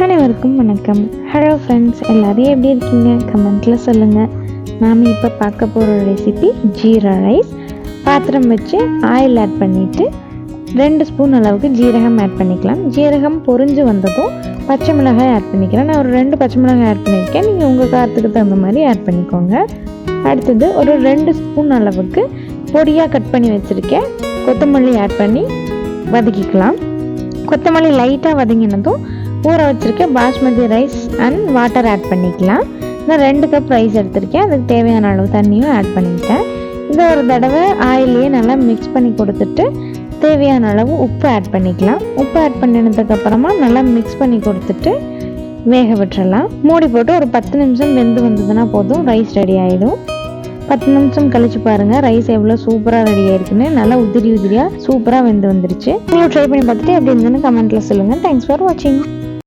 அனைவருக்கும் வணக்கம். Hello friends, எல்லோரும் எப்படி இருக்கீங்க? கமெண்ட்டில் சொல்லுங்கள். நாம் இப்போ பார்க்க போகிற ரெசிபி ஜீரா ரைஸ். பாத்திரம் வச்சு ஆயில் ஆட் பண்ணிவிட்டு 2 ஸ்பூன் அளவுக்கு ஜீரகம் ஆட் பண்ணிக்கலாம். ஜீரகம் பொரிஞ்சு வந்ததும் பச்சை மிளகாய் ஆட் பண்ணிக்கலாம். நான் ஒரு 2 பச்சை மிளகாய் ஆட் பண்ணியிருக்கேன். நீங்கள் உங்கள் காரத்துக்கு தகுந்த மாதிரி ஆட் பண்ணிக்கோங்க. அடுத்தது ஒரு 2 ஸ்பூன் அளவுக்கு பொடியாக கட் பண்ணி வச்சுருக்கேன் கொத்தமல்லி ஆட் பண்ணி வதக்கிக்கலாம். கொத்தமல்லி லைட்டாக வதங்கினதும் ஊற வச்சுருக்க basmati rice and water add பண்ணிக்கலாம். நான் 2 கப் ரைஸ் எடுத்திருக்கேன். அதுக்கு தேவையான அளவு தண்ணியும் ஆட் பண்ணிக்கிட்டேன். இதை ஒரு தடவை ஆயிலையே நல்லா மிக்ஸ் பண்ணி கொடுத்துட்டு தேவையான அளவு உப்பு ஆட் பண்ணிக்கலாம். உப்பு ஆட் பண்ணினதுக்கப்புறமா நல்லா மிக்ஸ் பண்ணி கொடுத்துட்டு வேக விட்டுறலாம். மூடி போட்டு ஒரு 10 நிமிஷம் வெந்து வந்ததுன்னா போதும், ரைஸ் ரெடி ஆகிடும். 10 நிமிஷம் கழிச்சு பாருங்கள், ரைஸ் எவ்வளோ சூப்பராக ரெடி ஆகிருக்குன்னு. நல்லா உதிரியாக சூப்பராக வெந்து வந்துருச்சு. நீங்களும் ட்ரை பண்ணி பார்த்துட்டு எப்படி இருந்ததுன்னு கமெண்ட்டில் சொல்லுங்கள். தேங்க்ஸ் ஃபார் வாட்சிங்.